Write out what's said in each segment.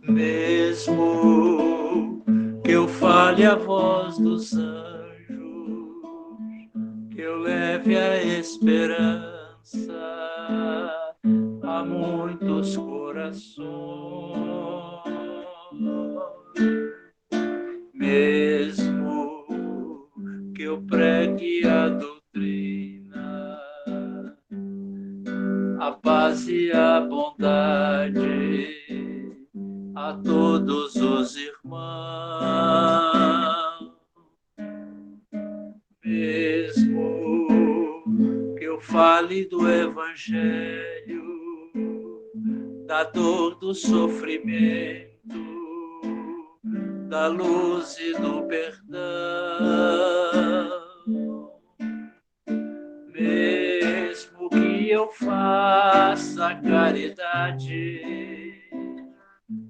Mesmo que eu fale a voz dos anjos, que eu leve a esperança a muitos corações, mesmo que eu pregue a doutrina, a paz e a bondade a todos os irmãos, mesmo que eu fale do evangelho, da dor, do sofrimento, da luz e do perdão, mesmo que eu faça caridade,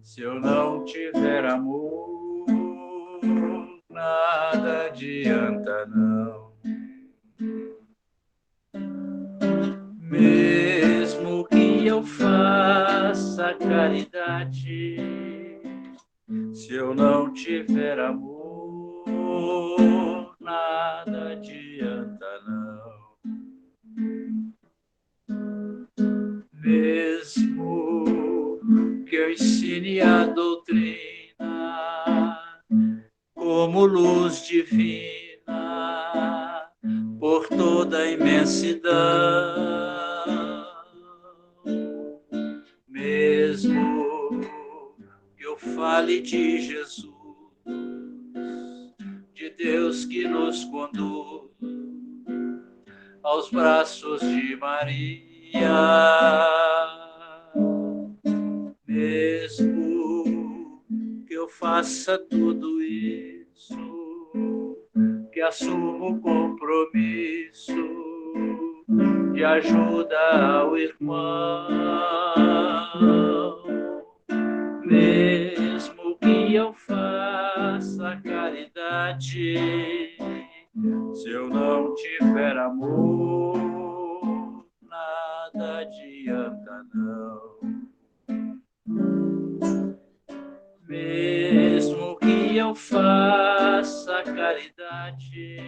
se eu não tiver amor, nada adianta não. Mesmo que eu faça caridade, se eu não tiver amor, nada adianta não. Mesmo que eu ensine a doutrina como luz divina por toda a imensidão, mesmo que eu fale de Jesus, de Deus que nos conduz aos braços de Maria, mesmo que eu faça tudo isso, que assuma o compromisso de ajuda ao irmão, mesmo que eu faça caridade, se eu não tiver amor, nada adianta não. Mesmo que eu faça caridade,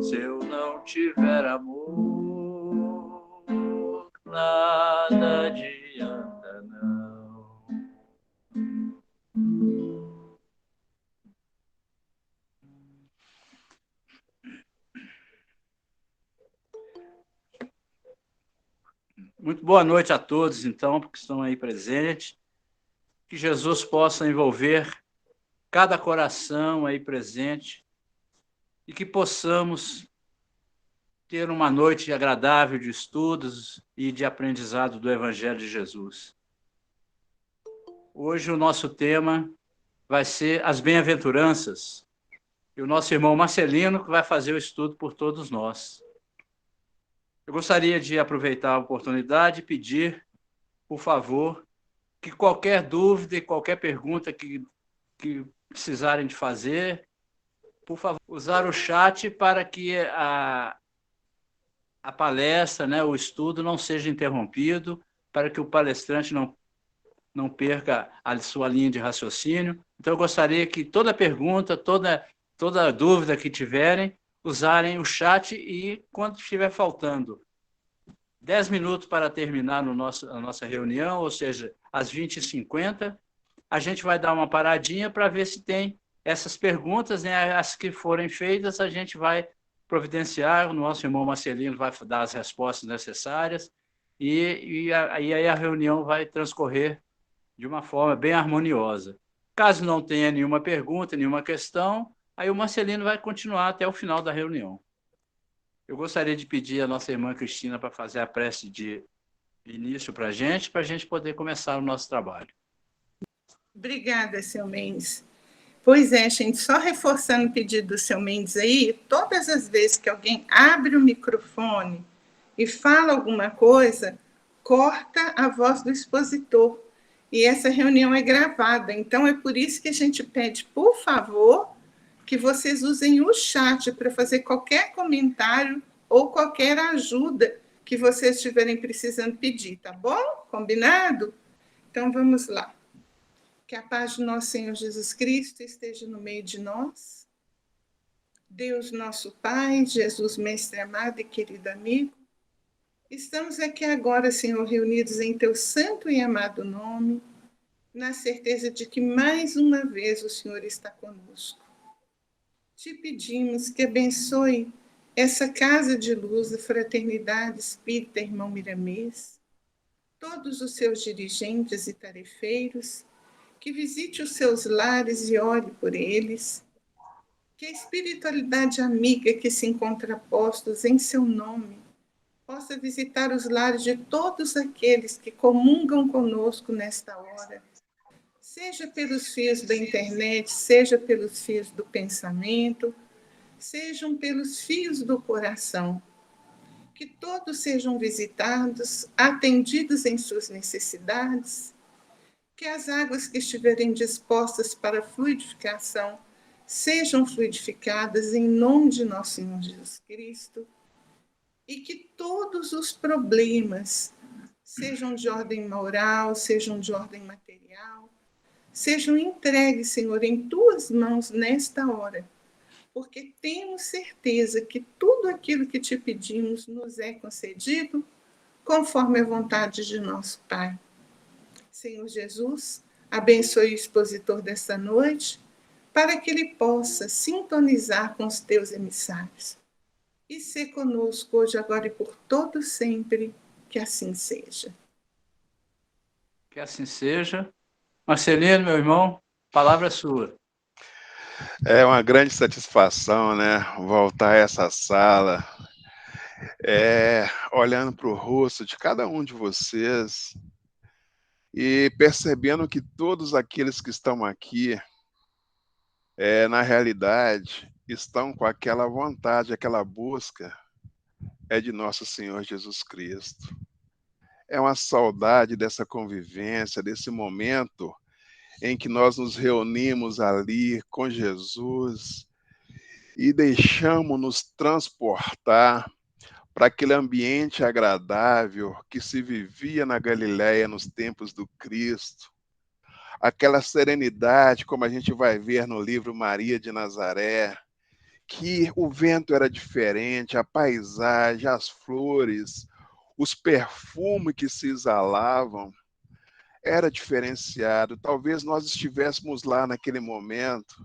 se eu não tiver amor, nada adianta não. Muito boa noite a todos, então, que estão aí presentes. Que Jesus possa envolver cada coração aí presente e que possamos ter uma noite agradável de estudos e de aprendizado do Evangelho de Jesus. Hoje o nosso tema vai ser as bem-aventuranças, e o nosso irmão Marcelino que vai fazer o estudo por todos nós. Eu gostaria de aproveitar a oportunidade e pedir, por favor, que qualquer dúvida e qualquer pergunta que precisarem de fazer, por favor, usar o chat para que a palestra, né, o estudo não seja interrompido, para que o palestrante não perca a sua linha de raciocínio. Então, eu gostaria que toda pergunta, toda dúvida que tiverem, usarem o chat e, quando estiver faltando 10 minutos para terminar a nossa reunião, ou seja, às 20h50, a gente vai dar uma paradinha para ver se tem essas perguntas, né? As que forem feitas, a gente vai providenciar, o nosso irmão Marcelino vai dar as respostas necessárias, e aí a reunião vai transcorrer de uma forma bem harmoniosa. Caso não tenha nenhuma pergunta, nenhuma questão, aí o Marcelino vai continuar até o final da reunião. Eu gostaria de pedir à nossa irmã Cristina para fazer a prece de início para a gente poder começar o nosso trabalho. Obrigada, seu Mendes. Pois é, gente, só reforçando o pedido do seu Mendes aí, todas as vezes que alguém abre o microfone e fala alguma coisa, corta a voz do expositor. E essa reunião é gravada, então é por isso que a gente pede, por favor, que vocês usem o chat para fazer qualquer comentário ou qualquer ajuda que vocês estiverem precisando pedir, tá bom? Combinado? Então, vamos lá. Que a paz do nosso Senhor Jesus Cristo esteja no meio de nós. Deus, nosso Pai, Jesus, Mestre amado e querido amigo, estamos aqui agora, Senhor, reunidos em Teu santo e amado nome, na certeza de que mais uma vez o Senhor está conosco. Te pedimos que abençoe essa casa de luz da Fraternidade Espírita Irmão Miramês, todos os seus dirigentes e tarefeiros, que visite os seus lares e ore por eles, que a espiritualidade amiga que se encontra postos em seu nome possa visitar os lares de todos aqueles que comungam conosco nesta hora, seja pelos fios da internet, seja pelos fios do pensamento, sejam pelos fios do coração, que todos sejam visitados, atendidos em suas necessidades, que as águas que estiverem dispostas para fluidificação sejam fluidificadas em nome de nosso Senhor Jesus Cristo, e que todos os problemas, sejam de ordem moral, sejam de ordem material, sejam entregues, Senhor, em Tuas mãos nesta hora, porque temos certeza que tudo aquilo que Te pedimos nos é concedido conforme a vontade de nosso Pai. Senhor Jesus, abençoe o expositor desta noite, para que ele possa sintonizar com os Teus emissários e ser conosco hoje, agora e por todo sempre, que assim seja. Que assim seja. Marcelino, meu irmão, palavra sua. É uma grande satisfação, né, voltar a essa sala, olhando para o rosto de cada um de vocês e percebendo que todos aqueles que estão aqui, na realidade, estão com aquela vontade, aquela busca, de nosso Senhor Jesus Cristo. É uma saudade dessa convivência, desse momento em que nós nos reunimos ali com Jesus e deixamos-nos transportar para aquele ambiente agradável que se vivia na Galileia nos tempos do Cristo. Aquela serenidade, como a gente vai ver no livro Maria de Nazaré, que o vento era diferente, a paisagem, as flores, os perfumes que se exalavam, era diferenciado. Talvez nós estivéssemos lá naquele momento,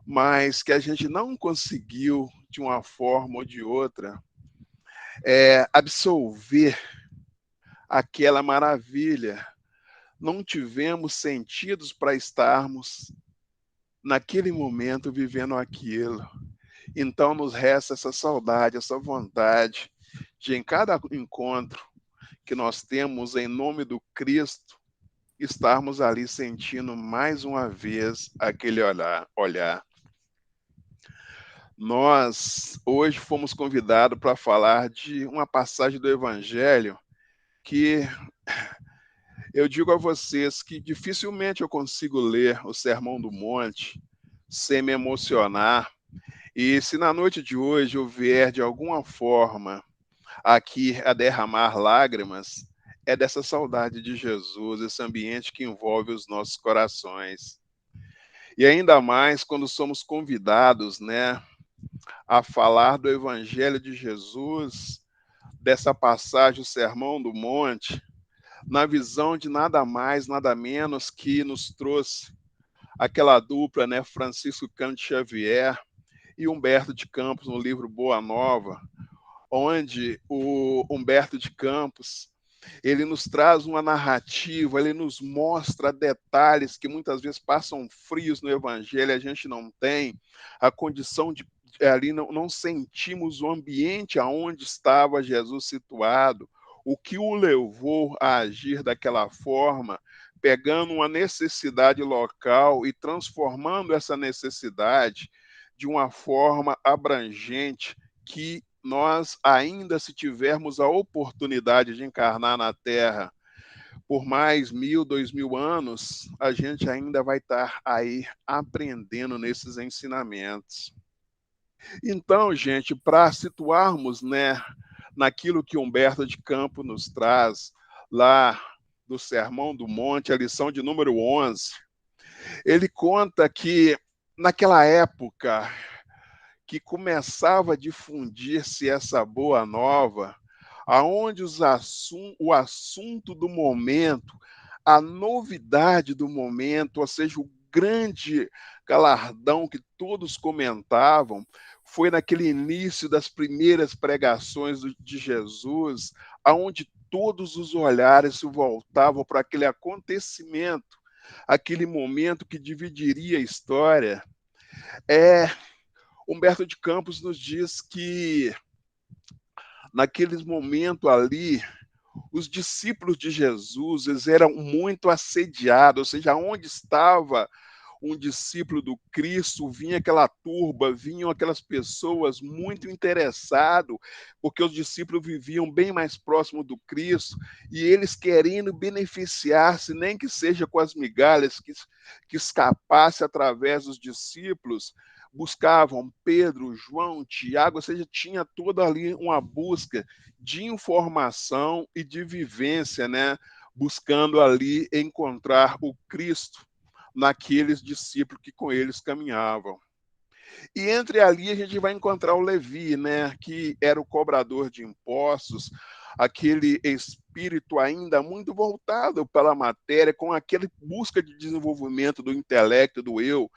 mas que a gente não conseguiu, de uma forma ou de outra, absolver aquela maravilha. Não tivemos sentidos para estarmos naquele momento vivendo aquilo. Então nos resta essa saudade, essa vontade de, em cada encontro que nós temos em nome do Cristo, estarmos ali sentindo mais uma vez aquele olhar. Nós hoje fomos convidados para falar de uma passagem do Evangelho que eu digo a vocês que dificilmente eu consigo ler o Sermão do Monte sem me emocionar. E se na noite de hoje eu vier de alguma forma aqui a derramar lágrimas, é dessa saudade de Jesus, esse ambiente que envolve os nossos corações. E ainda mais quando somos convidados, né, a falar do Evangelho de Jesus, dessa passagem, o Sermão do Monte, na visão de nada mais, nada menos que nos trouxe aquela dupla, né, Francisco Cândido Xavier e Humberto de Campos, no livro Boa Nova, onde o Humberto de Campos, ele nos traz uma narrativa, ele nos mostra detalhes que muitas vezes passam frios no Evangelho, a gente não tem a condição de ali não sentimos o ambiente aonde estava Jesus situado, o que o levou a agir daquela forma, pegando uma necessidade local e transformando essa necessidade de uma forma abrangente que nós ainda, se tivermos a oportunidade de encarnar na Terra por mais 1000, 2000 anos, a gente ainda vai estar aí aprendendo nesses ensinamentos. Então, gente, para situarmos, né, naquilo que Humberto de Campos nos traz lá do Sermão do Monte, a lição de número 11, Ele conta que naquela época que começava a difundir-se essa boa nova, aonde o assunto do momento, a novidade do momento, ou seja, o grande galardão que todos comentavam, foi naquele início das primeiras pregações de Jesus, aonde todos os olhares se voltavam para aquele acontecimento, aquele momento que dividiria a história. Humberto de Campos nos diz que naqueles momentos ali, os discípulos de Jesus, eles eram muito assediados, ou seja, onde estava um discípulo do Cristo, vinha aquela turba, vinham aquelas pessoas muito interessadas, porque os discípulos viviam bem mais próximo do Cristo, e eles querendo beneficiar-se, nem que seja com as migalhas que escapasse através dos discípulos, buscavam Pedro, João, Tiago, ou seja, tinha toda ali uma busca de informação e de vivência, né? Buscando ali encontrar o Cristo naqueles discípulos que com eles caminhavam. E entre ali a gente vai encontrar o Levi, né? Que era o cobrador de impostos, aquele espírito ainda muito voltado pela matéria, com aquele busca de desenvolvimento do intelecto, do eu,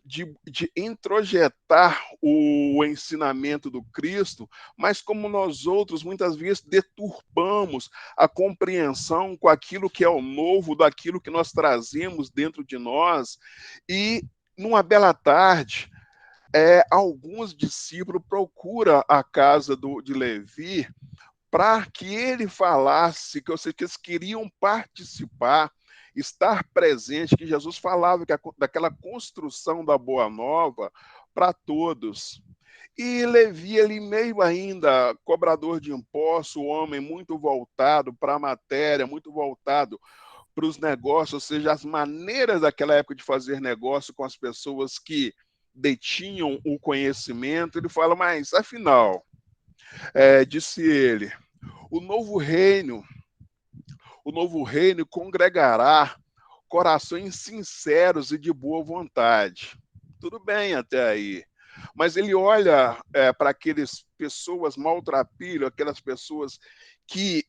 de introjetar o ensinamento do Cristo, mas como nós outros muitas vezes deturpamos a compreensão com aquilo que é o novo, daquilo que nós trazemos dentro de nós, e numa bela tarde, alguns discípulos procuram a casa de Levi para que ele falasse, que eles queriam participar, estar presente, que Jesus falava daquela construção da Boa Nova para todos. E Levi, ali meio ainda cobrador de impostos, um homem muito voltado para a matéria, muito voltado para os negócios, ou seja, as maneiras daquela época de fazer negócio com as pessoas que detinham o conhecimento. Ele fala, mas afinal, disse ele, o novo reino congregará corações sinceros e de boa vontade. Tudo bem até aí. Mas ele olha para aquelas pessoas maltrapilhas, aquelas pessoas que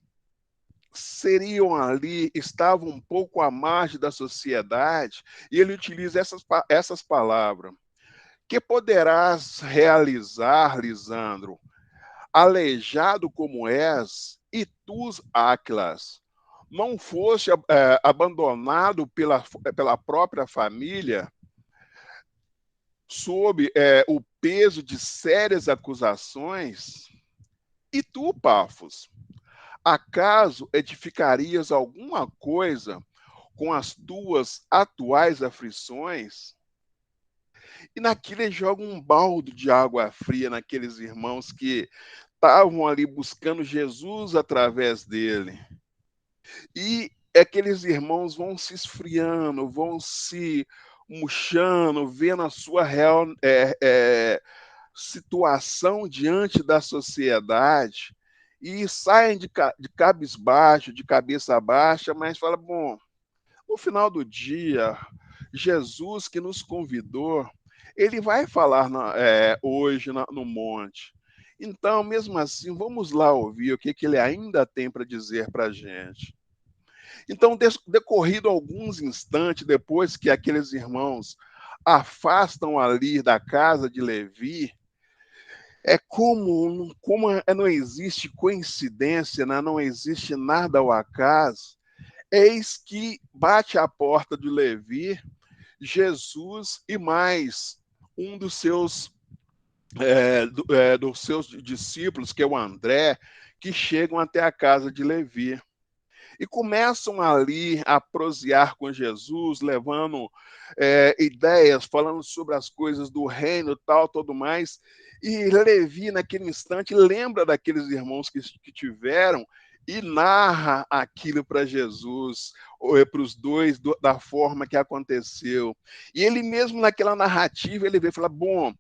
seriam ali, estavam um pouco à margem da sociedade, e ele utiliza essas palavras. Que poderás realizar, Lisandro, aleijado como és, e tu, Áquilas, não foste abandonado pela própria família, sob o peso de sérias acusações? E tu, Pafos, acaso edificarias alguma coisa com as tuas atuais aflições? E naquilo ele joga um balde de água fria naqueles irmãos que estavam ali buscando Jesus através dele. E aqueles irmãos vão se esfriando, vão se murchando, vendo a sua real situação diante da sociedade, e saem de cabisbaixo, de cabeça baixa, mas fala, bom, no final do dia, Jesus que nos convidou, ele vai falar hoje no monte. Então, mesmo assim, vamos lá ouvir o que ele ainda tem para dizer para a gente. Então, decorrido alguns instantes, depois que aqueles irmãos afastam ali da casa de Levi, como não existe coincidência, né? Não existe nada ao acaso, eis que bate à porta de Levi Jesus e mais um dos seus discípulos, que é o André, que chegam até a casa de Levi. E começam ali a prosear com Jesus, levando ideias, falando sobre as coisas do reino, tal, tudo mais. E Levi, naquele instante, lembra daqueles irmãos que tiveram e narra aquilo para Jesus, para os dois, da forma que aconteceu. E ele mesmo, naquela narrativa, ele vê e fala, bom,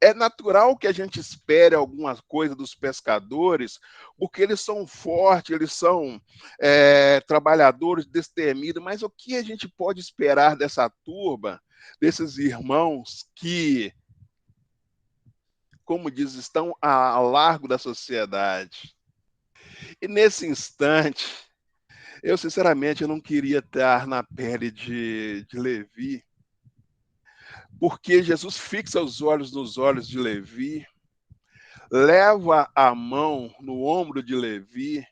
É natural que a gente espere alguma coisa dos pescadores, porque eles são fortes, eles são trabalhadores destemidos, mas o que a gente pode esperar dessa turba, desses irmãos que, como diz, estão ao largo da sociedade? E nesse instante, eu sinceramente eu não queria estar na pele de Levi, porque Jesus fixa os olhos nos olhos de Levi, leva a mão no ombro de Levi,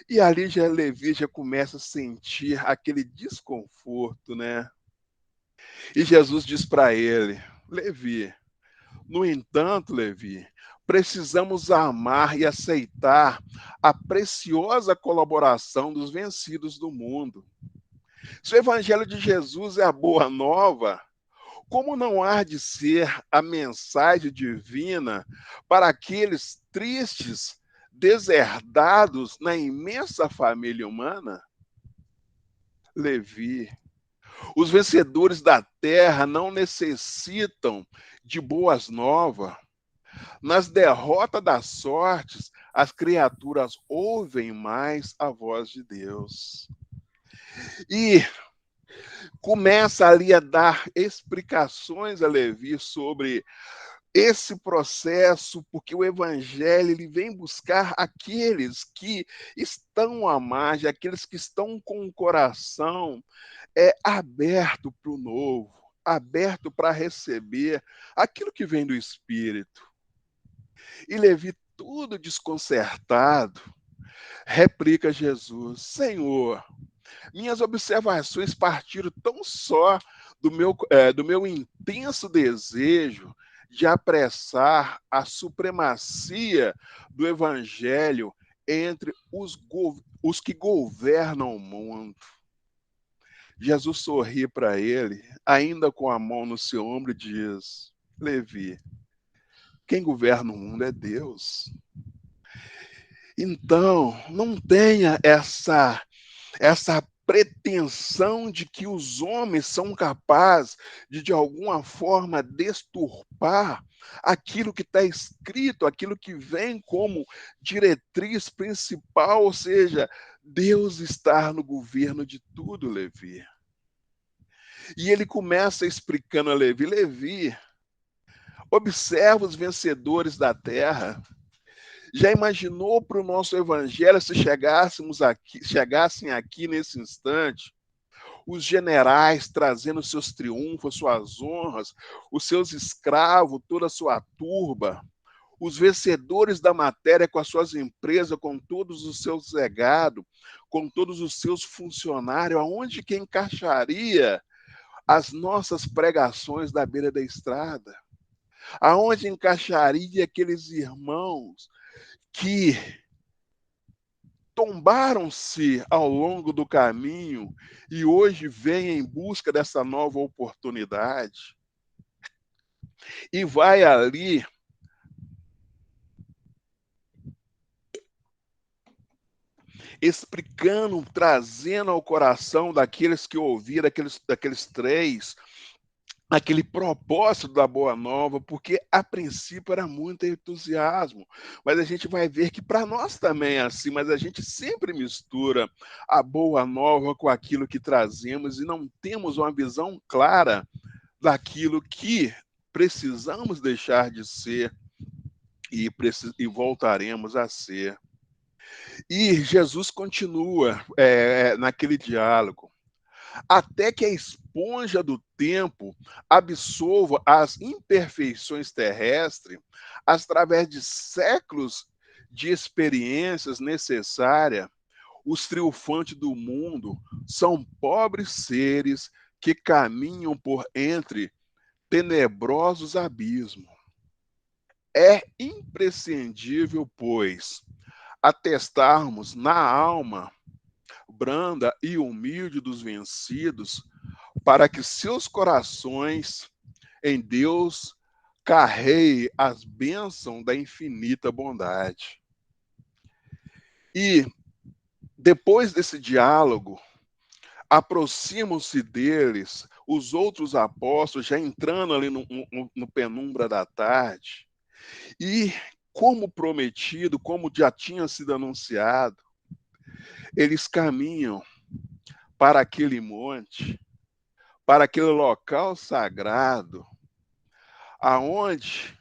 e ali Levi já começa a sentir aquele desconforto, né? E Jesus diz para ele: Levi, no entanto, Levi, precisamos amar e aceitar a preciosa colaboração dos vencidos do mundo. Se o evangelho de Jesus é a boa nova, como não há de ser a mensagem divina para aqueles tristes, deserdados na imensa família humana? Levi, os vencedores da terra não necessitam de boas novas. Nas derrotas das sortes, as criaturas ouvem mais a voz de Deus. E começa ali a dar explicações a Levi sobre esse processo, porque o evangelho ele vem buscar aqueles que estão à margem, aqueles que estão com o coração aberto para o novo, aberto para receber aquilo que vem do Espírito. E Levi, tudo desconcertado, replica a Jesus: Senhor, minhas observações partiram tão só do meu intenso desejo de apressar a supremacia do evangelho entre os que governam o mundo. Jesus sorri para ele, ainda com a mão no seu ombro, e diz: Levi, quem governa o mundo é Deus. Então, não tenha essa pretensão de que os homens são capazes de alguma forma, deturpar aquilo que está escrito, aquilo que vem como diretriz principal, ou seja, Deus está no governo de tudo, Levi. E ele começa explicando a Levi: Levi, observa os vencedores da terra. Já imaginou para o nosso evangelho se chegassem aqui nesse instante, os generais trazendo seus triunfos, suas honras, os seus escravos, toda a sua turba, os vencedores da matéria com as suas empresas, com todos os seus legados, com todos os seus funcionários, aonde que encaixaria as nossas pregações da beira da estrada? Aonde encaixaria aqueles irmãos que tombaram-se ao longo do caminho e hoje vêm em busca dessa nova oportunidade? E vai ali explicando, trazendo ao coração daqueles que ouviram, daqueles três, aquele propósito da Boa Nova, porque a princípio era muito entusiasmo, mas a gente vai ver que para nós também é assim, mas a gente sempre mistura a Boa Nova com aquilo que trazemos e não temos uma visão clara daquilo que precisamos deixar de ser e voltaremos a ser. E Jesus continua naquele diálogo: até que a esponja do tempo absorva as imperfeições terrestres, através de séculos de experiências necessárias, os triunfantes do mundo são pobres seres que caminham por entre tenebrosos abismos. É imprescindível, pois, atestarmos na alma branda e humilde dos vencidos, para que seus corações em Deus carreguem as bênçãos da infinita bondade. E depois desse diálogo, aproximam-se deles os outros apóstolos, já entrando ali no penumbra da tarde, e, como prometido, como já tinha sido anunciado, eles caminham para aquele monte, para aquele local sagrado, aonde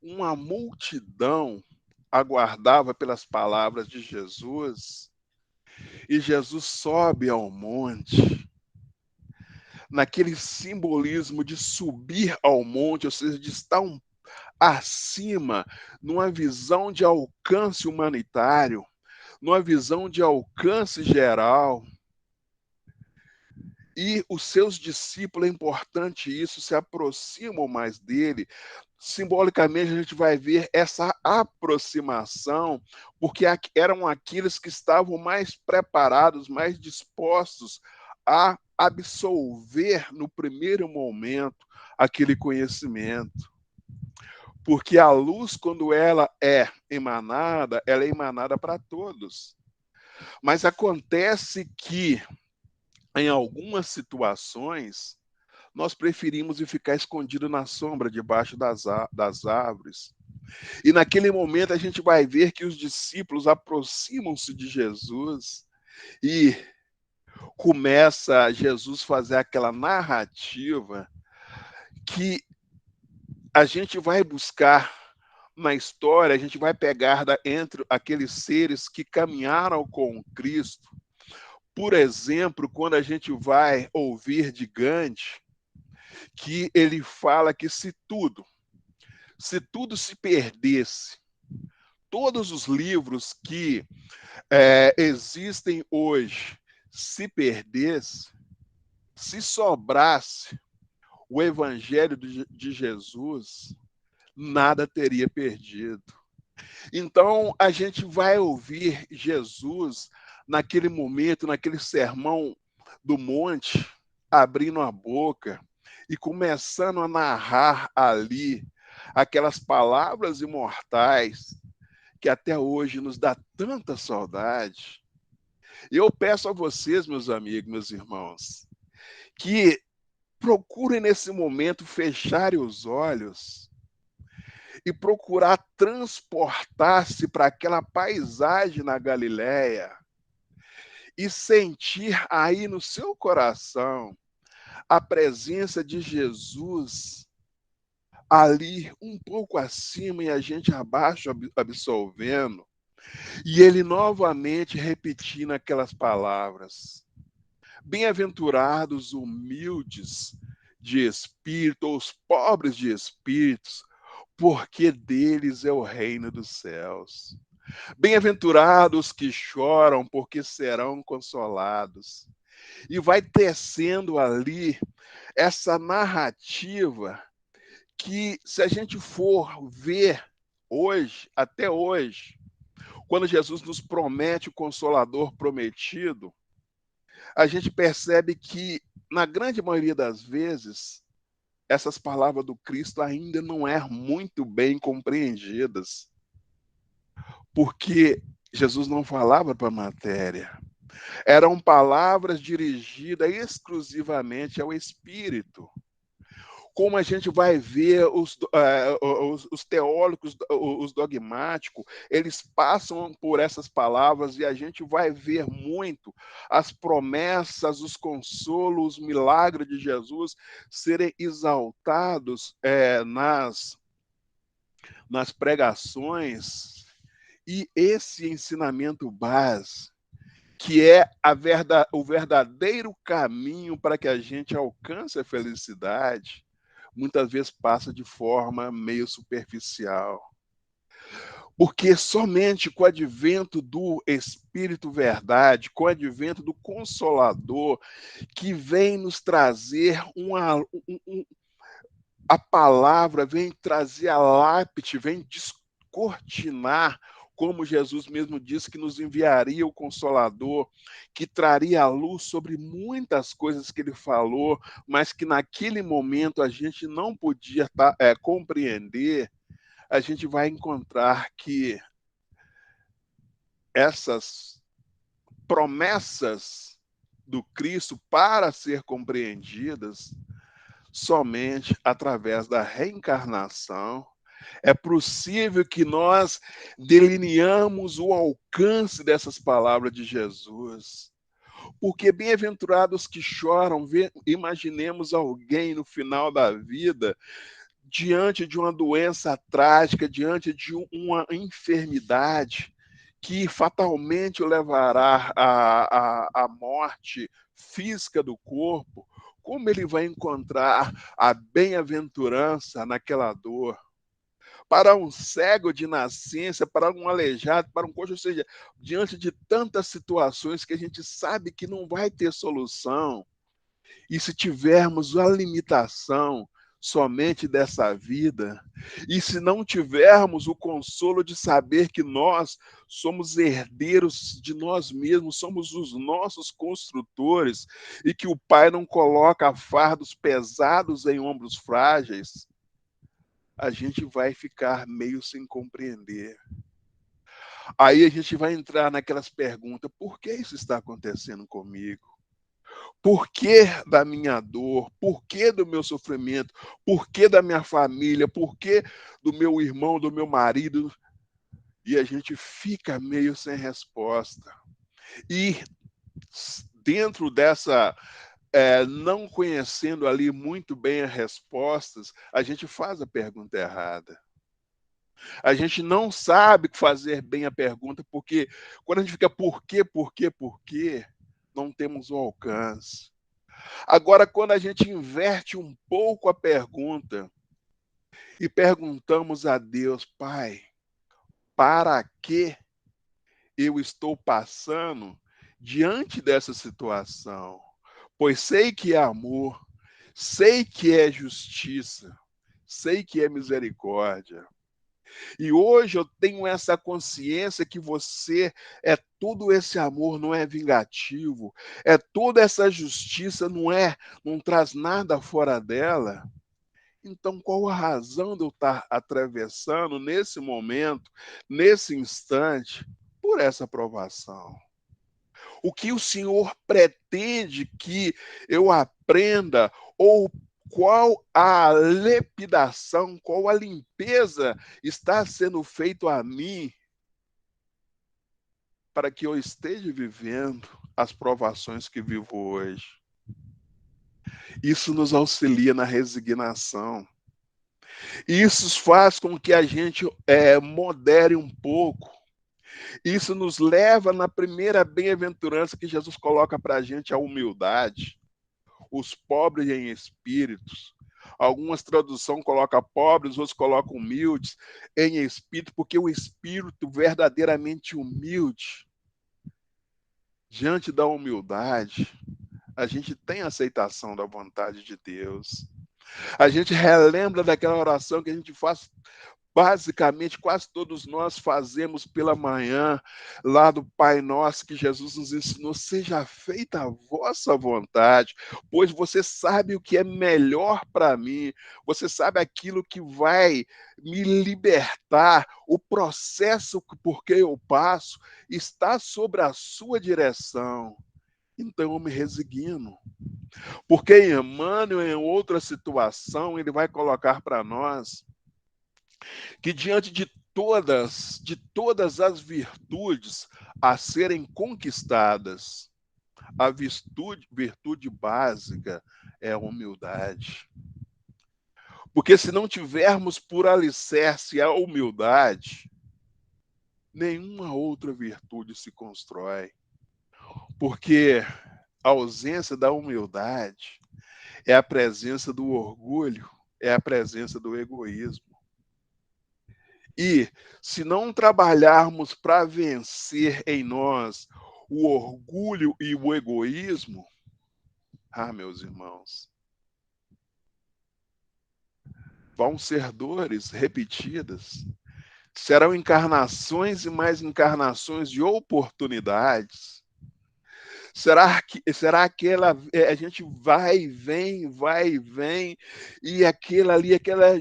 uma multidão aguardava pelas palavras de Jesus, e Jesus sobe ao monte, naquele simbolismo de subir ao monte, ou seja, de estar acima, numa visão de alcance humanitário, numa visão de alcance geral. E os seus discípulos, é importante isso, se aproximam mais dele. Simbolicamente, a gente vai ver essa aproximação, porque eram aqueles que estavam mais preparados, mais dispostos a absolver no primeiro momento aquele conhecimento. Porque a luz, quando ela é emanada para todos. Mas acontece que, em algumas situações, nós preferimos ficar escondido na sombra, debaixo das árvores. E naquele momento a gente vai ver que os discípulos aproximam-se de Jesus e começa Jesus fazer aquela narrativa que a gente vai buscar na história, a gente vai pegar entre aqueles seres que caminharam com Cristo. Por exemplo, quando a gente vai ouvir de Gandhi, que ele fala que se tudo se perdesse, todos os livros que existem hoje se perdesse, se sobrasse o Evangelho de Jesus, nada teria perdido. Então, a gente vai ouvir Jesus naquele momento, naquele sermão do monte, abrindo a boca e começando a narrar ali aquelas palavras imortais que até hoje nos dá tanta saudade. E eu peço a vocês, meus amigos, meus irmãos, que procurem nesse momento fecharem os olhos e procurar transportar-se para aquela paisagem na Galileia e sentir aí no seu coração a presença de Jesus ali um pouco acima e a gente abaixo absolvendo, e ele novamente repetindo aquelas palavras: bem-aventurados humildes de espírito, os pobres de espíritos, porque deles é o reino dos céus. Bem-aventurados que choram, porque serão consolados. E vai tecendo ali essa narrativa que, se a gente for ver hoje, até hoje, quando Jesus nos promete o Consolador prometido, a gente percebe que, na grande maioria das vezes, essas palavras do Cristo ainda não eram muito bem compreendidas, porque Jesus não falava para a matéria. Eram palavras dirigidas exclusivamente ao Espírito. Como a gente vai ver os teólogos, os dogmáticos, eles passam por essas palavras e a gente vai ver muito as promessas, os consolos, os milagres de Jesus serem exaltados nas pregações, e esse ensinamento base, que é o verdadeiro caminho para que a gente alcance a felicidade, muitas vezes passa de forma meio superficial. Porque somente com o advento do Espírito Verdade, com o advento do Consolador, que vem nos trazer a palavra, vem trazer a lápide, vem descortinar, como Jesus mesmo disse que nos enviaria o Consolador, que traria a luz sobre muitas coisas que ele falou, mas que naquele momento a gente não podia compreender. A gente vai encontrar que essas promessas do Cristo para ser compreendidas somente através da reencarnação. É possível que nós delineamos o alcance dessas palavras de Jesus. Porque bem-aventurados que choram, imaginemos alguém no final da vida, diante de uma doença trágica, diante de uma enfermidade que fatalmente o levará à morte física do corpo, como ele vai encontrar a bem-aventurança naquela dor? Para um cego de nascença, para um aleijado, para um coxo, ou seja, diante de tantas situações que a gente sabe que não vai ter solução, e se tivermos a limitação somente dessa vida, e se não tivermos o consolo de saber que nós somos herdeiros de nós mesmos, somos os nossos construtores, e que o Pai não coloca fardos pesados em ombros frágeis, a gente vai ficar meio sem compreender. Aí a gente vai entrar naquelas perguntas: por que isso está acontecendo comigo? Por que da minha dor? Por que do meu sofrimento? Por que da minha família? Por que do meu irmão, do meu marido? E a gente fica meio sem resposta. E dentro dessa, não conhecendo ali muito bem as respostas, a gente faz a pergunta errada. A gente não sabe fazer bem a pergunta, porque quando a gente fica por quê, não temos o alcance. Agora, quando a gente inverte um pouco a pergunta e perguntamos a Deus: Pai, para que eu estou passando diante dessa situação? Pois sei que é amor, sei que é justiça, sei que é misericórdia. E hoje eu tenho essa consciência que você é todo esse amor, não é vingativo, é toda essa justiça, não traz nada fora dela. Então, qual a razão de eu estar atravessando nesse momento, nesse instante, por essa provação? O que o Senhor pretende que eu aprenda, ou qual a lapidação, qual a limpeza está sendo feita a mim para que eu esteja vivendo as provações que vivo hoje? Isso nos auxilia na resignação. Isso faz com que a gente modere um pouco. Isso nos leva na primeira bem-aventurança que Jesus coloca para a gente, a humildade. Os pobres em espíritos. Algumas traduções colocam pobres, outros colocam humildes em espírito, porque o espírito verdadeiramente humilde, diante da humildade, a gente tem aceitação da vontade de Deus. A gente relembra daquela oração que a gente faz, basicamente, quase todos nós fazemos pela manhã, lá do Pai Nosso, que Jesus nos ensinou: seja feita a vossa vontade, pois você sabe o que é melhor para mim, você sabe aquilo que vai me libertar, o processo por que eu passo está sobre a sua direção. Então eu me resigno. Porque Emmanuel, em outra situação, ele vai colocar para nós que diante de todas as virtudes a serem conquistadas, a virtude básica é a humildade. Porque se não tivermos por alicerce a humildade, nenhuma outra virtude se constrói. Porque a ausência da humildade é a presença do orgulho, é a presença do egoísmo. E se não trabalharmos para vencer em nós o orgulho e o egoísmo, meus irmãos, vão ser dores repetidas. Serão encarnações e mais encarnações de oportunidades. Será que a gente vai e vem, e aquela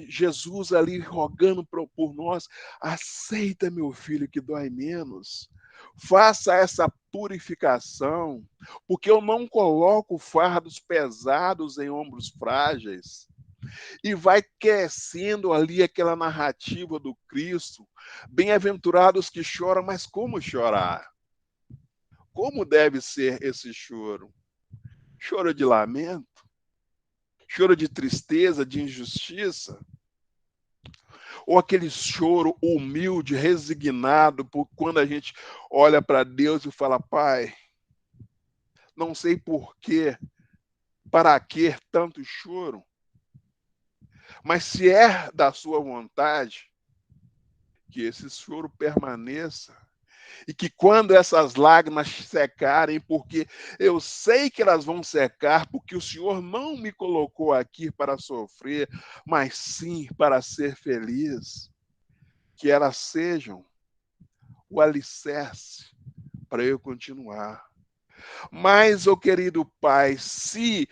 Jesus ali rogando por nós: aceita, meu filho, que dói menos. Faça essa purificação, porque eu não coloco fardos pesados em ombros frágeis. E vai crescendo ali aquela narrativa do Cristo. Bem-aventurados que choram, mas como chorar? Como deve ser esse choro? Choro de lamento? Choro de tristeza, de injustiça? Ou aquele choro humilde, resignado, por quando a gente olha para Deus e fala, Pai, não sei por quê, para que tanto choro? Mas se é da sua vontade, que esse choro permaneça. E que quando essas lágrimas secarem, porque eu sei que elas vão secar, porque o Senhor não me colocou aqui para sofrer, mas sim para ser feliz. Que elas sejam o alicerce para eu continuar. Mas, ô querido Pai, se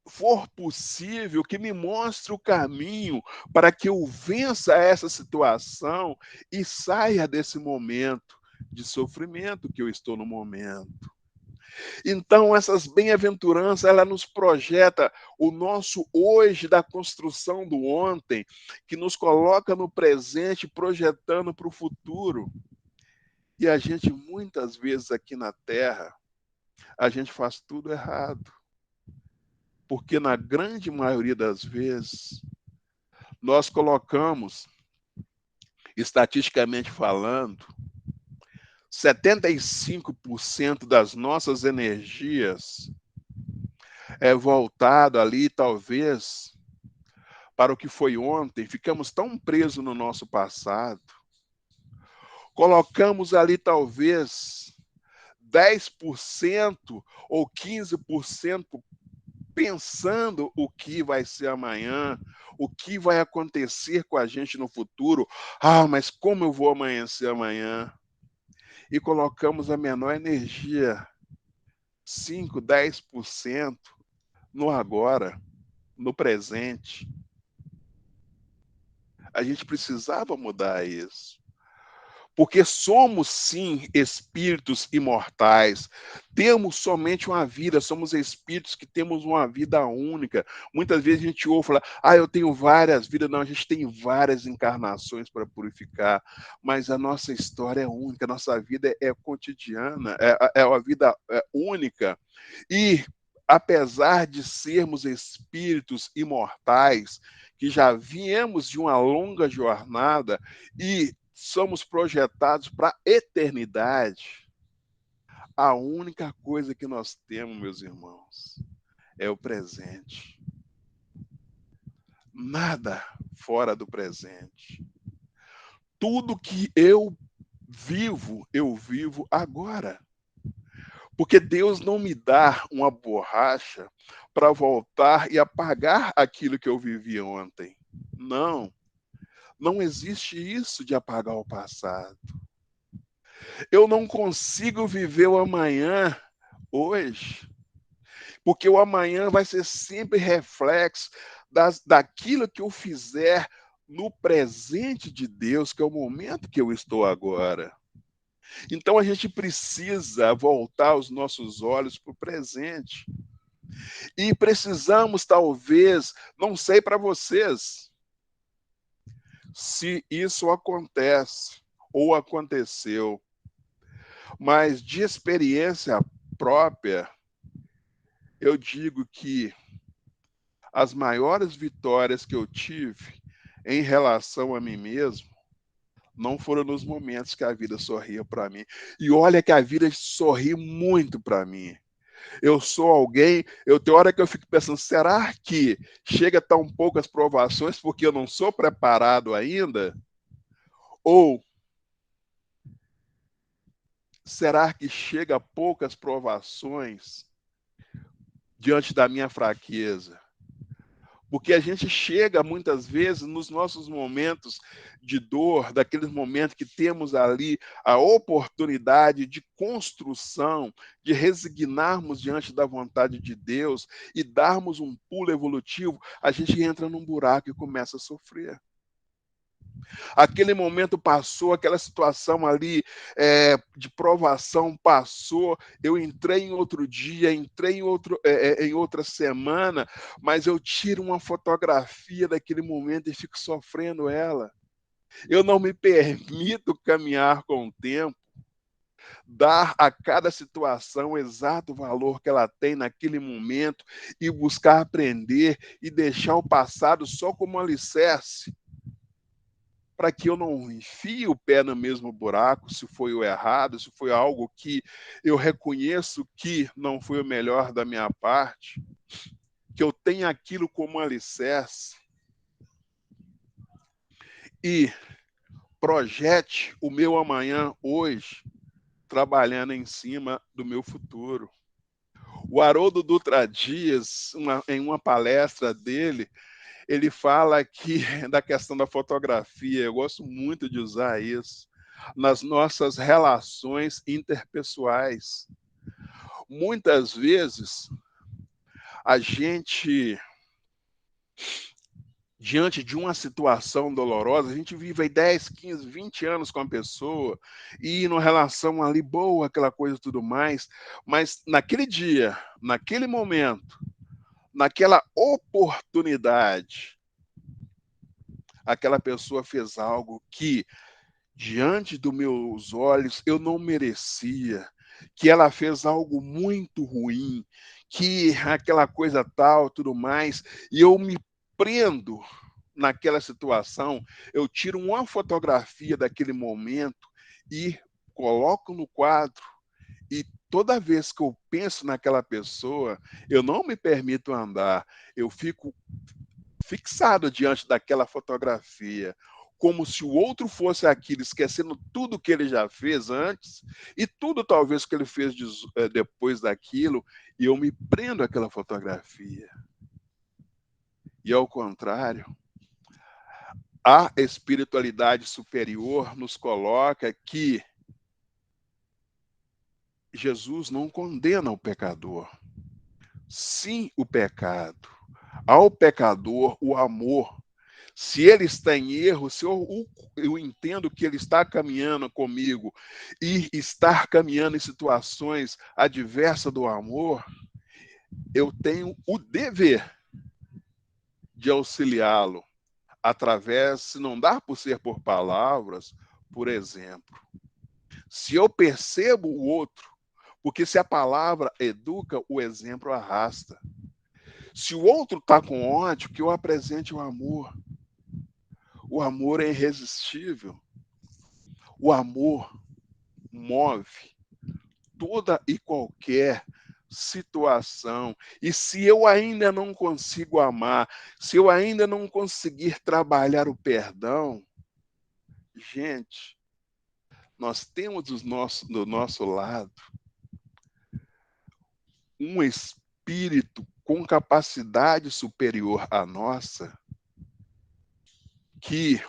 for possível, que me mostre o caminho para que eu vença essa situação e saia desse momento de sofrimento que eu estou no momento. Então, essas bem-aventuranças, ela nos projeta o nosso hoje da construção do ontem, que nos coloca no presente, projetando para o futuro. E a gente, muitas vezes aqui na Terra, a gente faz tudo errado. Porque na grande maioria das vezes, nós colocamos, estatisticamente falando, 75% das nossas energias é voltado ali, talvez, para o que foi ontem. Ficamos tão presos no nosso passado. Colocamos ali, talvez, 10% ou 15% pensando o que vai ser amanhã, o que vai acontecer com a gente no futuro. Ah, mas como eu vou amanhecer amanhã? E colocamos a menor energia, 5, 10% no agora, no presente. A gente precisava mudar isso. Porque somos, sim, espíritos imortais. Temos somente uma vida, somos espíritos que temos uma vida única. Muitas vezes a gente ouve falar, eu tenho várias vidas. Não, a gente tem várias encarnações para purificar, mas a nossa história é única, a nossa vida é cotidiana, é uma vida única. E, apesar de sermos espíritos imortais, que já viemos de uma longa jornada e somos projetados para a eternidade, a única coisa que nós temos, meus irmãos, é o presente. Nada fora do presente. Tudo que eu vivo agora. Porque Deus não me dá uma borracha para voltar e apagar aquilo que eu vivi ontem. Não. Não existe isso de apagar o passado. Eu não consigo viver o amanhã hoje, porque o amanhã vai ser sempre reflexo daquilo que eu fizer no presente de Deus, que é o momento que eu estou agora. Então a gente precisa voltar os nossos olhos para o presente. E precisamos, talvez, não sei para vocês, se isso acontece ou aconteceu, mas de experiência própria, eu digo que as maiores vitórias que eu tive em relação a mim mesmo não foram nos momentos que a vida sorria para mim. E olha que a vida sorri muito para mim. Eu sou alguém, tem hora que eu fico pensando, será que chega tão poucas provações porque eu não sou preparado ainda? Ou será que chega poucas provações diante da minha fraqueza? Porque a gente chega muitas vezes nos nossos momentos de dor, daqueles momentos que temos ali a oportunidade de construção, de resignarmos diante da vontade de Deus e darmos um pulo evolutivo, a gente entra num buraco e começa a sofrer. Aquele momento passou, aquela situação ali de provação passou, eu entrei em outro dia, entrei em outra semana, mas eu tiro uma fotografia daquele momento e fico sofrendo ela. Eu não me permito caminhar com o tempo, dar a cada situação o exato valor que ela tem naquele momento e buscar aprender e deixar o passado só como alicerce, para que eu não enfie o pé no mesmo buraco, se foi o errado, se foi algo que eu reconheço que não foi o melhor da minha parte, que eu tenha aquilo como alicerce e projete o meu amanhã hoje, trabalhando em cima do meu futuro. O Haroldo Dutra Dias, em uma palestra dele, ele fala que da questão da fotografia, eu gosto muito de usar isso, nas nossas relações interpessoais. Muitas vezes, a gente, diante de uma situação dolorosa, a gente vive aí 10, 15, 20 anos com a pessoa, e numa relação ali boa, aquela coisa e tudo mais, mas naquele dia, naquele momento, naquela oportunidade, aquela pessoa fez algo que, diante dos meus olhos, eu não merecia, que ela fez algo muito ruim, que aquela coisa tal, tudo mais, e eu me prendo naquela situação, eu tiro uma fotografia daquele momento e coloco no quadro, e toda vez que eu penso naquela pessoa, eu não me permito andar, eu fico fixado diante daquela fotografia, como se o outro fosse aquilo, esquecendo tudo que ele já fez antes e tudo talvez que ele fez depois daquilo, e eu me prendo àquela fotografia. E ao contrário, a espiritualidade superior nos coloca que Jesus não condena o pecador, sim o pecado. Ao pecador, o amor. Se ele está em erro, se eu entendo que ele está caminhando comigo e está caminhando em situações adversas do amor, eu tenho o dever de auxiliá-lo através, se não dá por ser por palavras, por exemplo. Se eu percebo o outro, porque se a palavra educa, o exemplo arrasta. Se o outro está com ódio, que eu apresente o amor. O amor é irresistível. O amor move toda e qualquer situação. E se eu ainda não consigo amar, se eu ainda não conseguir trabalhar o perdão, gente, nós temos do nosso lado um espírito com capacidade superior à nossa, que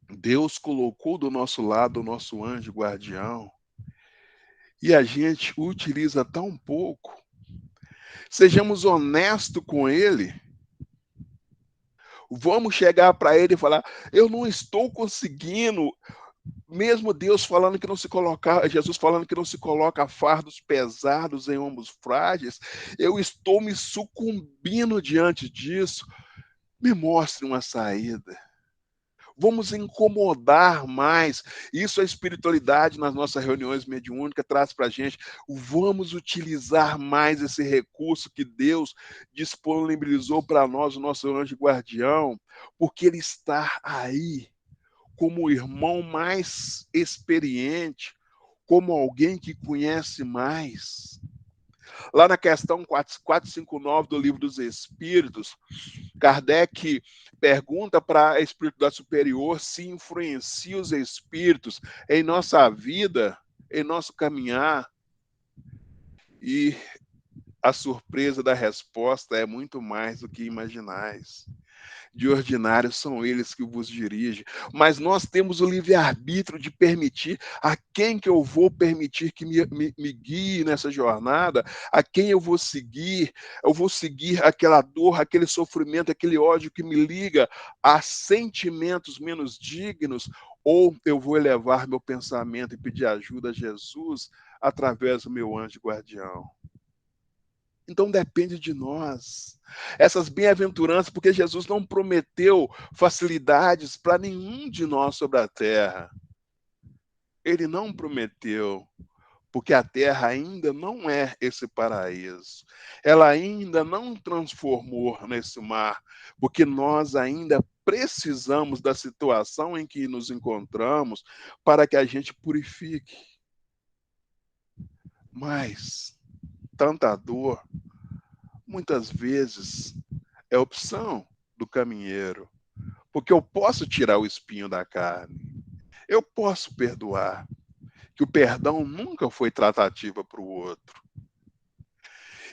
Deus colocou do nosso lado o nosso anjo guardião, e a gente utiliza tão pouco. Sejamos honestos com ele. Vamos chegar para ele e falar: eu não estou conseguindo, mesmo Deus falando que não se coloca, Jesus falando que não se coloca fardos pesados em ombros frágeis, eu estou me sucumbindo diante disso. Me mostre uma saída. Vamos incomodar mais. Isso a espiritualidade nas nossas reuniões mediúnicas traz para a gente. Vamos utilizar mais esse recurso que Deus disponibilizou para nós, o nosso anjo guardião, porque ele está aí como o irmão mais experiente, como alguém que conhece mais. Lá na questão 459 do Livro dos Espíritos, Kardec pergunta para a espiritualidade superior se influencia os espíritos em nossa vida, em nosso caminhar. E a surpresa da resposta é muito mais do que imaginais. De ordinário são eles que vos dirigem, mas nós temos o livre-arbítrio de permitir a quem que eu vou permitir que me guie nessa jornada, a quem eu vou seguir aquela dor, aquele sofrimento, aquele ódio que me liga a sentimentos menos dignos, ou eu vou elevar meu pensamento e pedir ajuda a Jesus através do meu anjo guardião. Então depende de nós. Essas bem-aventuranças, porque Jesus não prometeu facilidades para nenhum de nós sobre a terra. Ele não prometeu, porque a terra ainda não é esse paraíso. Ela ainda não transformou nesse mar, porque nós ainda precisamos da situação em que nos encontramos para que a gente purifique. Mas tanta dor, muitas vezes, é opção do caminheiro, porque eu posso tirar o espinho da carne, eu posso perdoar, que o perdão nunca foi tratativa para o outro.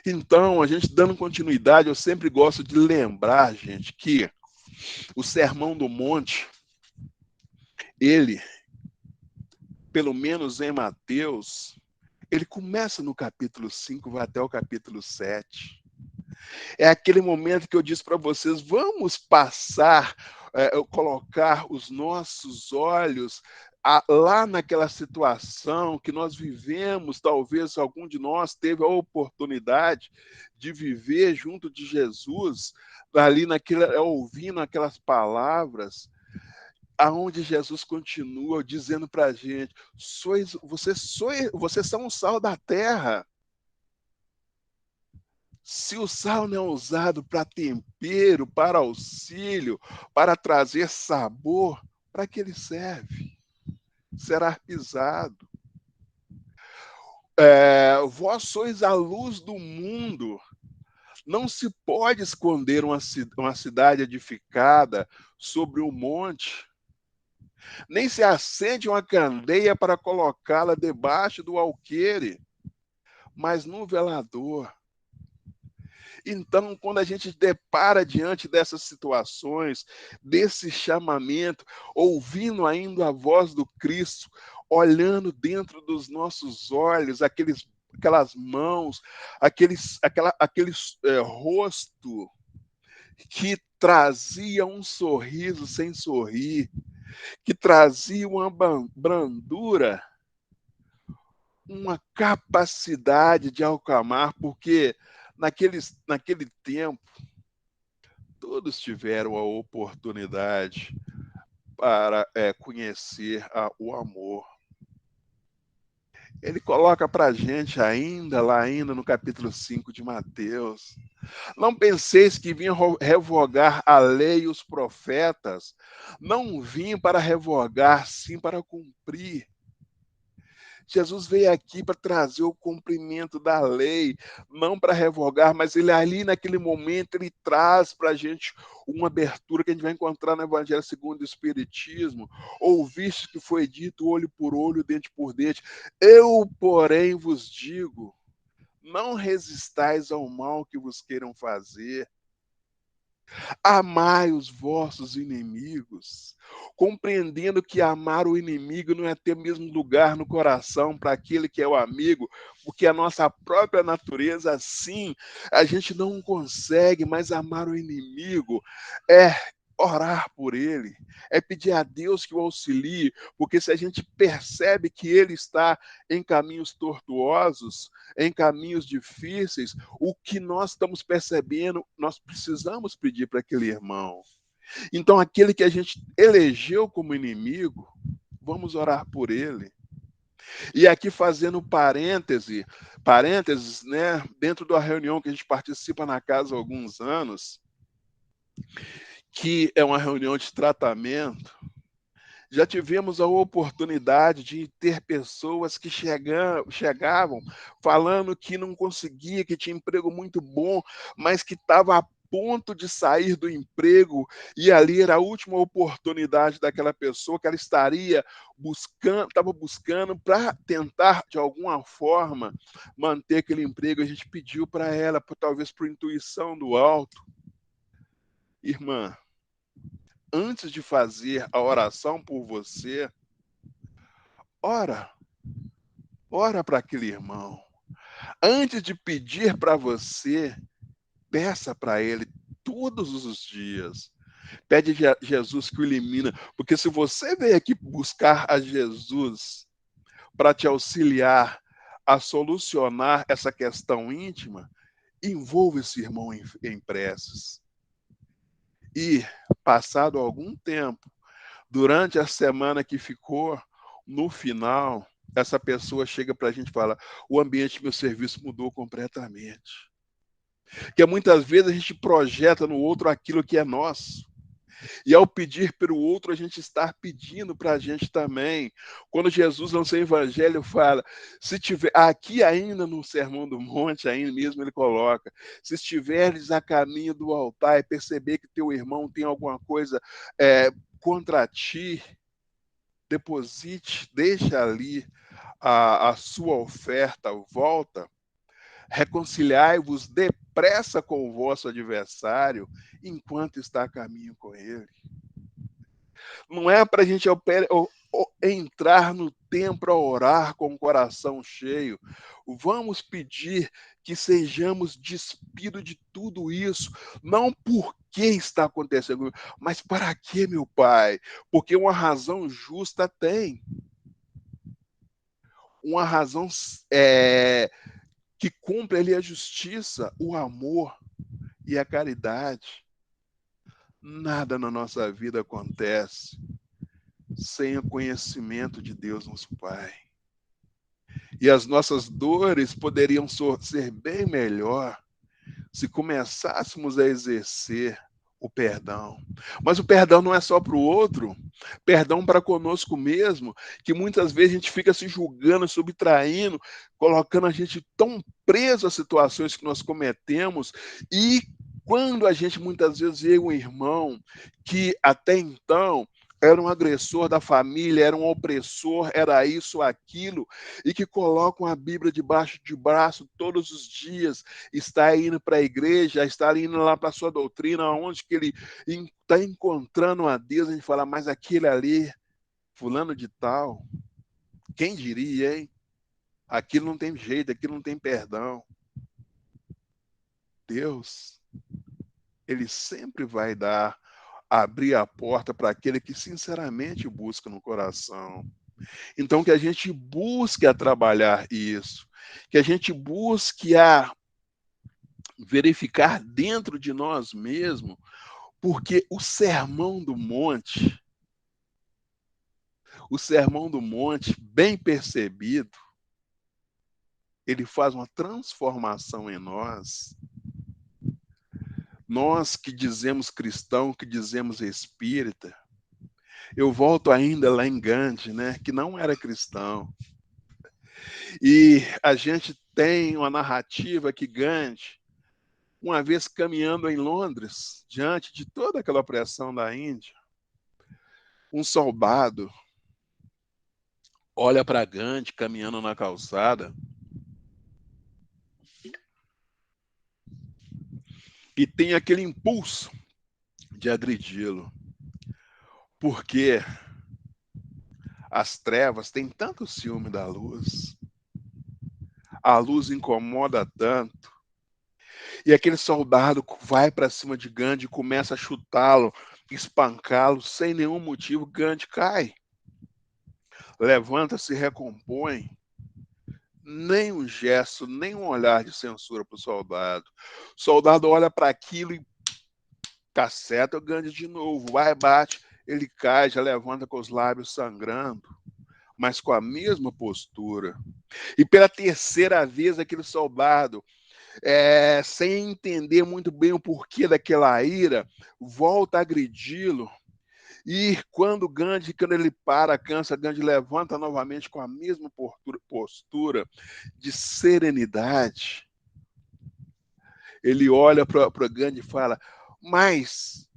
Então, a gente dando continuidade, eu sempre gosto de lembrar, gente, que o Sermão do Monte, ele, pelo menos em Mateus, ele começa no capítulo 5, vai até o capítulo 7. É aquele momento que eu disse para vocês, vamos passar, colocar os nossos olhos lá naquela situação que nós vivemos, talvez algum de nós teve a oportunidade de viver junto de Jesus, ali ouvindo aquelas palavras, aonde Jesus continua dizendo para a gente, vocês são o sal da terra. Se o sal não é usado para tempero, para auxílio, para trazer sabor, para que ele serve? Será pisado. Vós sois a luz do mundo. Não se pode esconder uma cidade edificada sobre um monte. Nem se acende uma candeia para colocá-la debaixo do alqueire, mas no velador. Então, quando a gente depara diante dessas situações, desse chamamento, ouvindo ainda a voz do Cristo, olhando dentro dos nossos olhos, aquelas mãos, aquele rosto que trazia um sorriso sem sorrir, que trazia uma brandura, uma capacidade de alcamar, porque naquele tempo, todos tiveram a oportunidade para conhecer o amor. Ele coloca para a gente lá no capítulo 5 de Mateus, não penseis que vim revogar a lei e os profetas, não vim para revogar, sim para cumprir. Jesus veio aqui para trazer o cumprimento da lei, não para revogar, mas ele ali naquele momento, ele traz para a gente uma abertura que a gente vai encontrar no Evangelho segundo o Espiritismo. Ouviste que foi dito olho por olho, dente por dente. Eu, porém, vos digo, não resistais ao mal que vos queiram fazer. Amai os vossos inimigos, compreendendo que amar o inimigo não é ter mesmo lugar no coração para aquele que é o amigo, porque a nossa própria natureza, sim, a gente não consegue, mas amar o inimigo é orar por ele, é pedir a Deus que o auxilie, porque se a gente percebe que ele está em caminhos tortuosos, em caminhos difíceis, o que nós estamos percebendo, nós precisamos pedir para aquele irmão. Então, aquele que a gente elegeu como inimigo, vamos orar por ele. E aqui fazendo parênteses, né, dentro da reunião que a gente participa na casa há alguns anos, que é uma reunião de tratamento, já tivemos a oportunidade de ter pessoas que chegavam falando que não conseguia, que tinha emprego muito bom, mas que estava a ponto de sair do emprego e ali era a última oportunidade daquela pessoa que ela estava buscando para tentar, de alguma forma, manter aquele emprego. A gente pediu para ela, talvez por intuição do alto, Irmã, antes de fazer a oração por você, ora para aquele irmão. Antes de pedir para você, peça para ele todos os dias. Pede a Jesus que o elimina, porque se você veio aqui buscar a Jesus para te auxiliar a solucionar essa questão íntima, envolva esse irmão em preces. E, passado algum tempo, durante a semana que ficou, no final, essa pessoa chega para a gente e fala: o ambiente do meu serviço mudou completamente. Porque muitas vezes a gente projeta no outro aquilo que é nosso. E ao pedir pelo outro, a gente está pedindo para a gente também. Quando Jesus lançou o evangelho, fala, se tiver, aqui ainda no Sermão do Monte, ainda mesmo ele coloca, se estiveres a caminho do altar e perceber que teu irmão tem alguma coisa contra ti, deposite, deixa ali a sua oferta, volta, reconciliai-vos depressa com o vosso adversário, enquanto está a caminho com ele. Não é para a gente entrar no templo a orar com o coração cheio. Vamos pedir que sejamos despidos de tudo isso, não porque está acontecendo, mas para que, meu Pai? Porque uma razão justa tem. Uma razão que cumpre ali a justiça, o amor e a caridade. Nada na nossa vida acontece sem o conhecimento de Deus nosso Pai. E as nossas dores poderiam ser bem melhor se começássemos a exercer o perdão. Mas o perdão não é só para o outro, perdão para conosco mesmo, que muitas vezes a gente fica se julgando, subtraindo, colocando a gente tão preso às situações que nós cometemos, e quando a gente muitas vezes vê um irmão que até então era um agressor da família, era um opressor, era isso, aquilo, e que colocam a Bíblia debaixo de braço todos os dias, está indo para a igreja, está indo lá para a sua doutrina, onde que ele está encontrando a Deus, a gente fala, mas aquele ali, fulano de tal, quem diria, hein? Aquilo não tem jeito, aquilo não tem perdão. Deus, ele sempre vai abrir a porta para aquele que sinceramente busca no coração. Então, que a gente busque a trabalhar isso, que a gente busque a verificar dentro de nós mesmos, porque o Sermão do Monte, bem percebido, ele faz uma transformação em nós. Nós que dizemos cristão, que dizemos espírita, eu volto ainda lá em Gandhi, né, que não era cristão. E a gente tem uma narrativa que Gandhi, uma vez caminhando em Londres, diante de toda aquela opressão da Índia, um soldado olha para Gandhi caminhando na calçada e tem aquele impulso de agredi-lo, porque as trevas têm tanto ciúme da luz, a luz incomoda tanto, e aquele soldado vai para cima de Gandhi e começa a chutá-lo, espancá-lo, sem nenhum motivo. Gandhi cai, levanta, se recompõe, nem um gesto, nem um olhar de censura para o soldado. O soldado olha para aquilo e caceta o Gandhi de novo, vai, bate, ele cai, já levanta com os lábios sangrando, mas com a mesma postura. E pela terceira vez aquele soldado, sem entender muito bem o porquê daquela ira, volta a agredi-lo. E quando ele para, cansa, Gandhi levanta novamente com a mesma postura de serenidade. Ele olha para Gandhi e fala, mas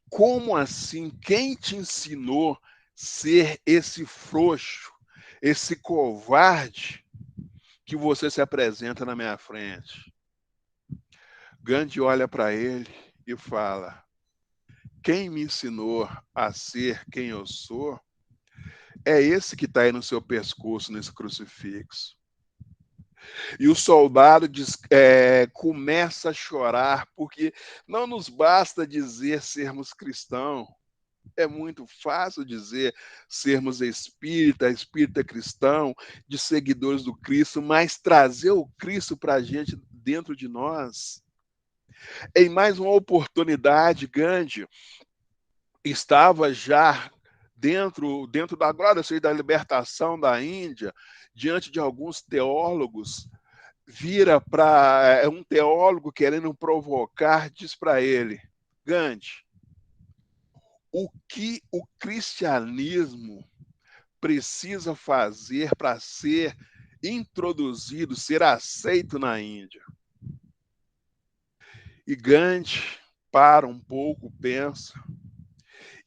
como assim? Quem te ensinou a ser esse frouxo, esse covarde que você se apresenta na minha frente? Gandhi olha para ele e fala: quem me ensinou a ser quem eu sou é esse que está aí no seu pescoço, nesse crucifixo. E o soldado começa a chorar, porque não nos basta dizer sermos cristãos. É muito fácil dizer sermos espírita cristão, de seguidores do Cristo, mas trazer o Cristo para a gente dentro de nós. Em mais uma oportunidade, Gandhi estava já dentro da glória, ou seja, da libertação da Índia, diante de alguns teólogos, vira para um teólogo querendo provocar, diz para ele: Gandhi, o que o cristianismo precisa fazer para ser introduzido, ser aceito na Índia? E Gandhi para um pouco, pensa.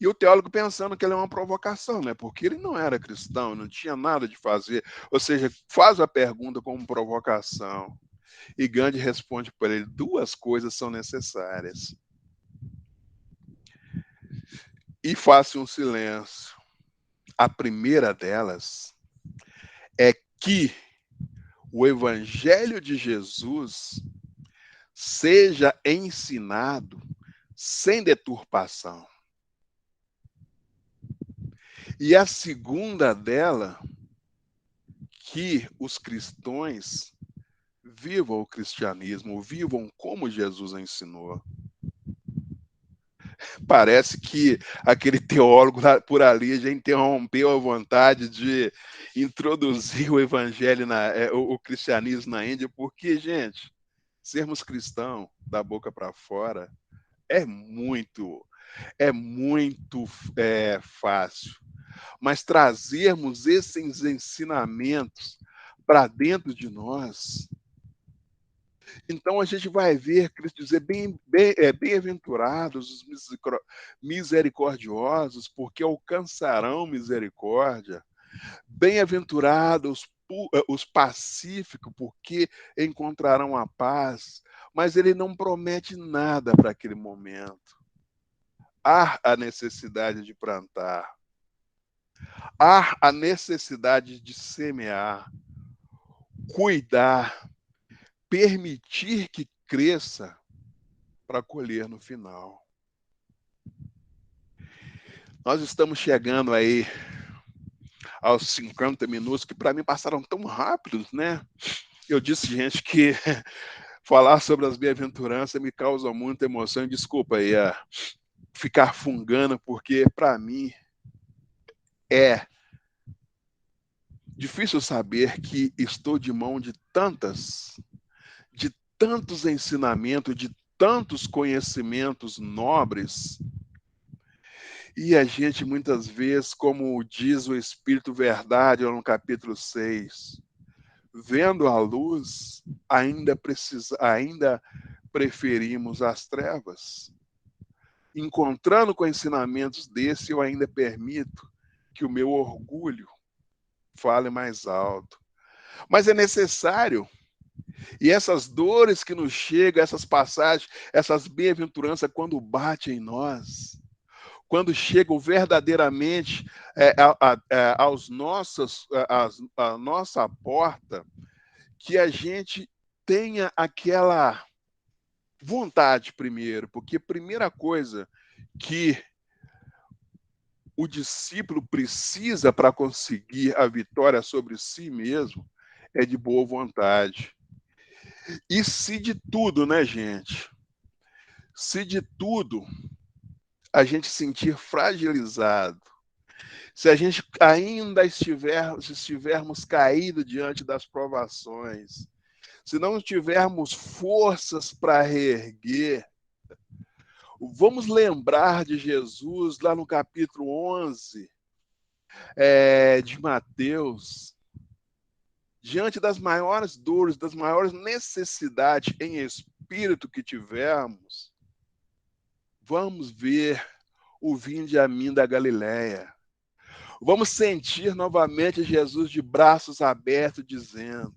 E o teólogo pensando que ele é uma provocação, né? Porque ele não era cristão, não tinha nada de fazer. Ou seja, faz a pergunta como provocação. E Gandhi responde para ele: duas coisas são necessárias. E faça um silêncio. A primeira delas é que o Evangelho de Jesus seja ensinado sem deturpação. E a segunda dela, que os cristãos vivam o cristianismo, vivam como Jesus ensinou. Parece que aquele teólogo por ali já interrompeu a vontade de introduzir o evangelho, o cristianismo na Índia, porque, gente, sermos cristãos da boca para fora é muito fácil. Mas trazermos esses ensinamentos para dentro de nós, então a gente vai ver Cristo dizer: bem-aventurados os misericordiosos, porque alcançarão misericórdia. Bem-aventurados os pacíficos, porque encontrarão a paz. Mas ele não promete nada para aquele momento. Há a necessidade de plantar. Há a necessidade de semear, cuidar, permitir que cresça para colher no final. Nós estamos chegando aí aos 50 minutos, que para mim passaram tão rápidos, né? Eu disse, gente, que falar sobre as bem-aventuranças me causa muita emoção. Desculpa aí ficar fungando, porque para mim é difícil saber que estou de mão de tantos ensinamentos, de tantos conhecimentos nobres. E a gente, muitas vezes, como diz o Espírito Verdade, no capítulo 6, vendo a luz, ainda preferimos as trevas. Encontrando com ensinamentos desse, eu ainda permito que o meu orgulho fale mais alto. Mas é necessário. E essas dores que nos chegam, essas passagens, essas bem-aventuranças, quando batem em nós, quando chegam verdadeiramente à nossa porta, que a gente tenha aquela vontade primeiro, porque a primeira coisa que o discípulo precisa para conseguir a vitória sobre si mesmo é de boa vontade. E se de tudo, né, gente? Se de tudo a gente sentir fragilizado, se a gente ainda estivermos caídos diante das provações, se não tivermos forças para reerguer, vamos lembrar de Jesus lá no capítulo 11 de Mateus, diante das maiores dores, das maiores necessidades em espírito que tivermos, vamos ver o vinde a mim da Galileia. Vamos sentir novamente Jesus de braços abertos, dizendo: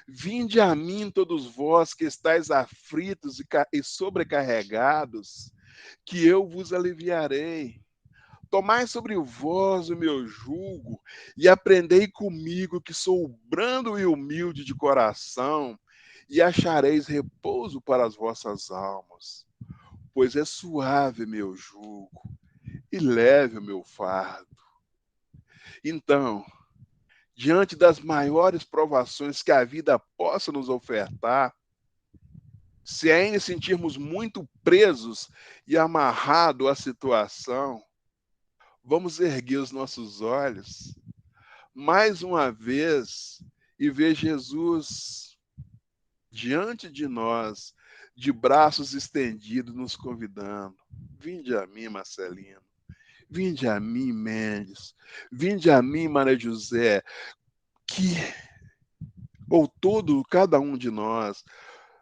Vinde a mim, todos vós que estáis aflitos e sobrecarregados, que eu vos aliviarei. Tomai sobre vós o meu jugo e aprendei comigo, que sou brando e humilde de coração, e achareis repouso para as vossas almas. Pois é suave meu jugo e leve o meu fardo. Então, diante das maiores provações que a vida possa nos ofertar, se ainda sentirmos muito presos e amarrados à situação, vamos erguer os nossos olhos mais uma vez e ver Jesus diante de nós, de braços estendidos, nos convidando. Vinde a mim, Marcelino. Vinde a mim, Mendes. Vinde a mim, Maria José. Que, ou cada um de nós,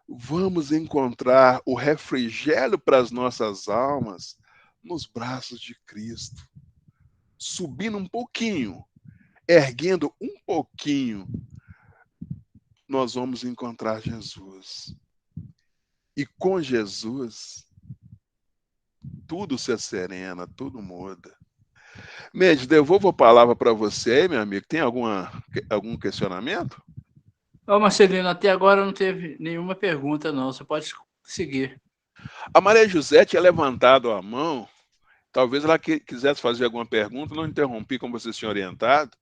vamos encontrar o refrigério para as nossas almas nos braços de Cristo. Subindo um pouquinho, erguendo um pouquinho, nós vamos encontrar Jesus. E com Jesus, tudo se serena, tudo muda. Mendes, devolvo a palavra para você aí, meu amigo. Tem algum questionamento? Ô, Marcelino, até agora não teve nenhuma pergunta, não. Você pode seguir. A Maria José tinha levantado a mão. Talvez ela quisesse fazer alguma pergunta. Não interrompi como você tinha orientado.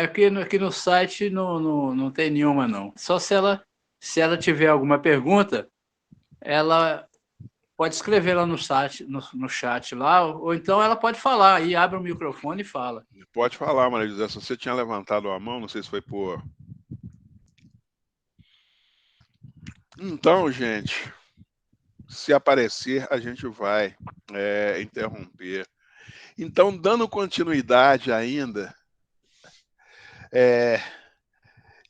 Aqui no site não tem nenhuma, não. Só se ela tiver alguma pergunta, ela pode escrever lá no site, no chat lá, ou então ela pode falar, aí abre o microfone e fala. Pode falar, Maria José. Se você tinha levantado a mão, não sei se foi por... Então, gente, se aparecer, a gente vai interromper. Então, dando continuidade ainda,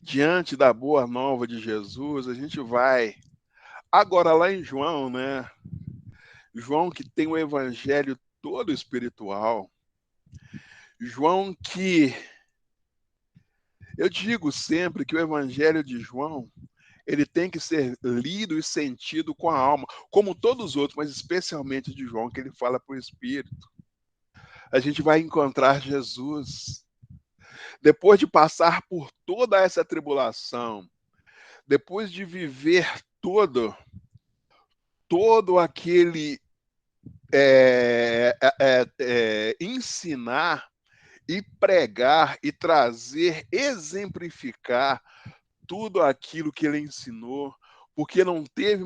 diante da boa nova de Jesus, a gente vai agora lá em João, né? João que tem o evangelho todo espiritual. João que eu digo sempre que o evangelho de João, ele tem que ser lido e sentido com a alma, como todos os outros, mas especialmente de João, que ele fala para o Espírito. A gente vai encontrar Jesus. Depois de passar por toda essa tribulação, depois de viver todo aquele ensinar e pregar e trazer, exemplificar tudo aquilo que ele ensinou, porque não teve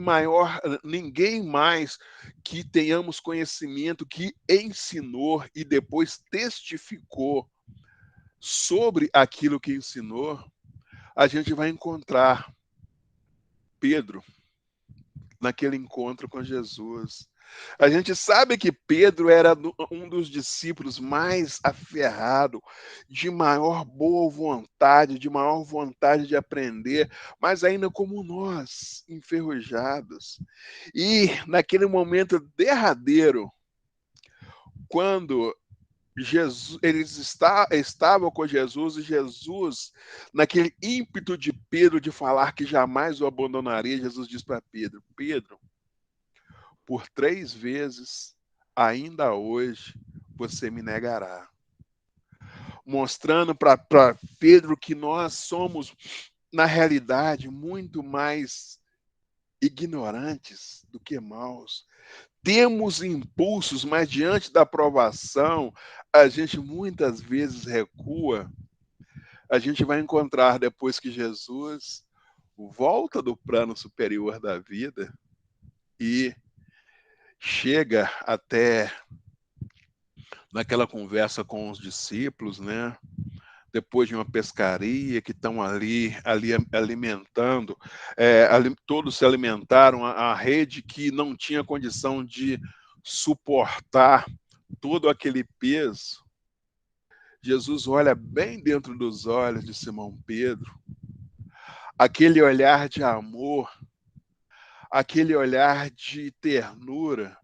ninguém mais que tenhamos conhecimento que ensinou e depois testificou sobre aquilo que ensinou. A gente vai encontrar Pedro naquele encontro com Jesus. A gente sabe que Pedro era um dos discípulos mais aferrado, de maior boa vontade, de maior vontade de aprender, mas ainda como nós, enferrujados. E naquele momento derradeiro, quando eles estavam com Jesus, e Jesus, naquele ímpeto de Pedro de falar que jamais o abandonaria, Jesus diz para Pedro: Pedro, por 3 vezes, ainda hoje, você me negará. Mostrando para Pedro que nós somos, na realidade, muito mais ignorantes do que maus. Temos impulsos, mas diante da provação, a gente muitas vezes recua. A gente vai encontrar, depois que Jesus volta do plano superior da vida e chega até naquela conversa com os discípulos, né? Depois de uma pescaria, que estão ali alimentando, todos se alimentaram, a rede que não tinha condição de suportar todo aquele peso. Jesus olha bem dentro dos olhos de Simão Pedro, aquele olhar de amor, aquele olhar de ternura,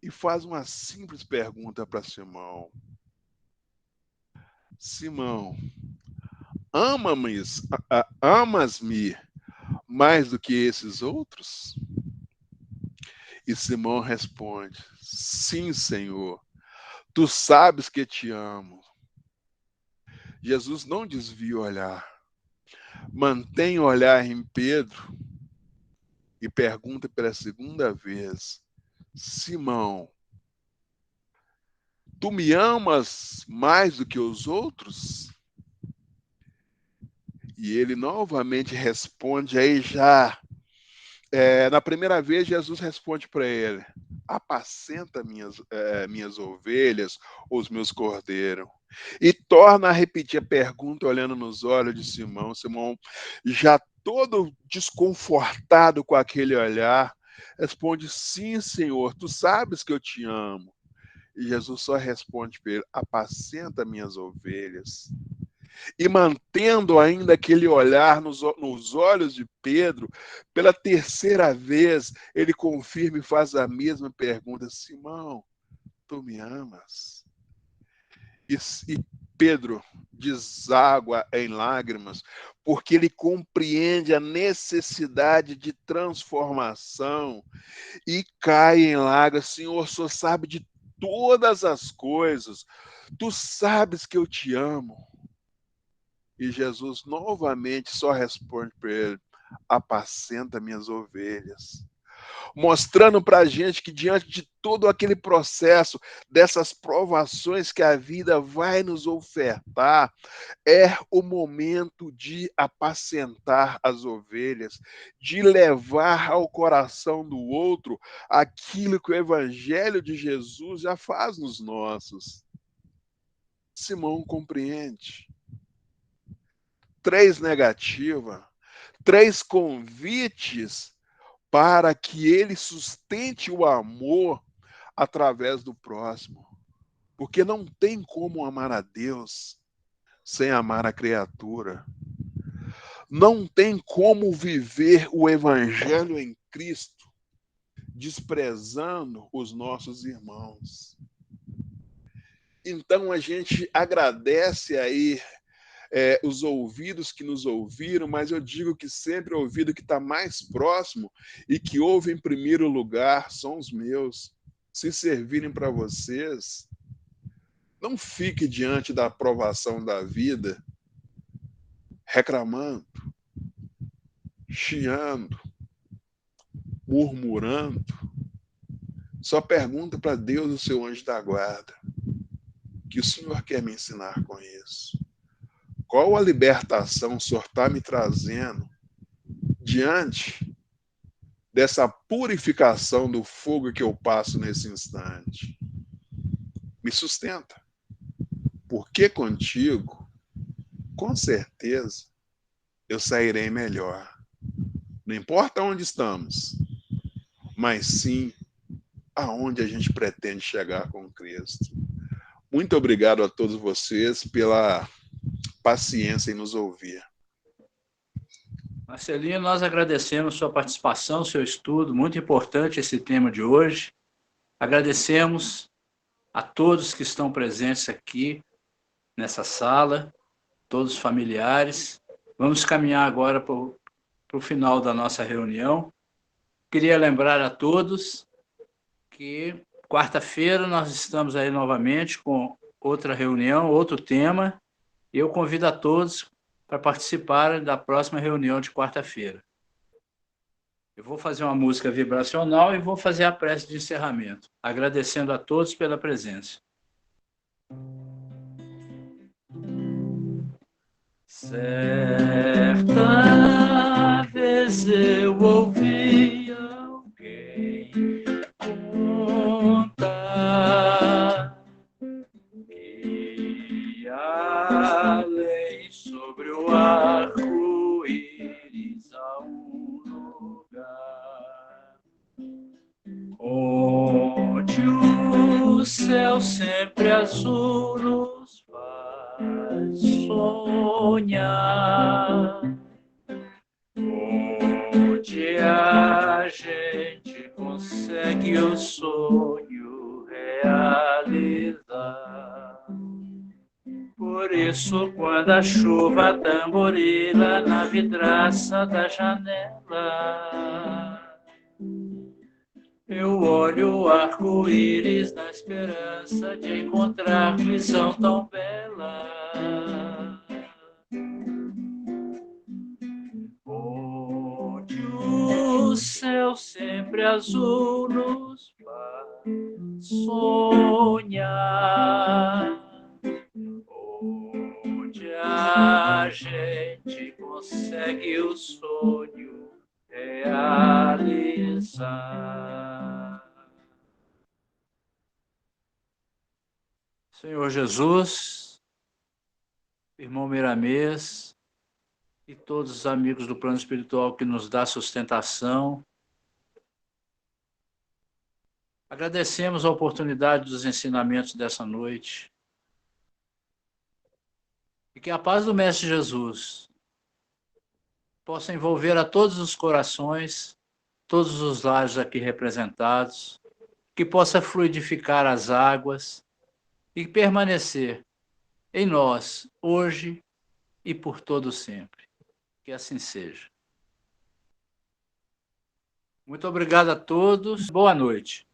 e faz uma simples pergunta para Simão: Simão, amas-me mais do que esses outros? E Simão responde: sim, Senhor, tu sabes que te amo. Jesus não desvia o olhar, mantém o olhar em Pedro e pergunta pela segunda vez: Simão, tu me amas mais do que os outros? E ele novamente responde, aí já, na primeira vez, Jesus responde para ele: apacenta minhas ovelhas, os meus cordeiros. E torna a repetir a pergunta, olhando nos olhos de Simão. Simão, já todo desconfortado com aquele olhar, responde: sim, Senhor, tu sabes que eu te amo. E Jesus só responde para ele: apacenta minhas ovelhas. E mantendo ainda aquele olhar nos olhos de Pedro, pela terceira vez, ele confirma e faz a mesma pergunta: Simão, tu me amas? E Pedro deságua em lágrimas, porque ele compreende a necessidade de transformação e cai em lágrimas. Senhor, só sabe de todas as coisas, tu sabes que eu te amo. E Jesus novamente só responde para ele: apacenta minhas ovelhas. Mostrando para a gente que diante de todo aquele processo, dessas provações que a vida vai nos ofertar, é o momento de apacentar as ovelhas, de levar ao coração do outro aquilo que o Evangelho de Jesus já faz nos nossos. Simão compreende. 3 negativas, 3 convites para que ele sustente o amor através do próximo. Porque não tem como amar a Deus sem amar a criatura. Não tem como viver o Evangelho em Cristo desprezando os nossos irmãos. Então a gente agradece aí os ouvidos que nos ouviram, mas eu digo que sempre o ouvido que está mais próximo e que ouve em primeiro lugar são os meus. Se servirem para vocês, não fique diante da aprovação da vida reclamando, chiando, murmurando. Só pergunta para Deus, o seu anjo da guarda, o que o Senhor quer me ensinar com isso? Qual a libertação o Senhor está me trazendo diante dessa purificação do fogo que eu passo nesse instante? Me sustenta. Porque contigo, com certeza, eu sairei melhor. Não importa onde estamos, mas sim aonde a gente pretende chegar com Cristo. Muito obrigado a todos vocês pela paciência em nos ouvir. Marcelino, nós agradecemos sua participação, seu estudo, muito importante esse tema de hoje. Agradecemos a todos que estão presentes aqui nessa sala, todos os familiares. Vamos caminhar agora para o final da nossa reunião. Queria lembrar a todos que quarta-feira nós estamos aí novamente com outra reunião, outro tema, e eu convido a todos para participar da próxima reunião de quarta-feira. Eu vou fazer uma música vibracional e vou fazer a prece de encerramento, agradecendo a todos pela presença. Certa vez eu ouvi alguém contar que além sobre o arco-íris há um lugar onde o céu sempre azul nos faz sonhar, onde a gente consegue o sonho realizar. Por isso quando a chuva tamborila na vidraça da janela. Eu olho o arco-íris na esperança de encontrar visão tão bela. Onde o céu sempre azul nos faz sonhar. Onde a gente consegue o sonho realizar. Senhor Jesus, irmão Miramês e todos os amigos do plano espiritual que nos dá sustentação, agradecemos a oportunidade dos ensinamentos dessa noite. E que a paz do Mestre Jesus possa envolver a todos os corações, todos os lares aqui representados, que possa fluidificar as águas e permanecer em nós, hoje e por todo sempre. Que assim seja. Muito obrigado a todos. Boa noite.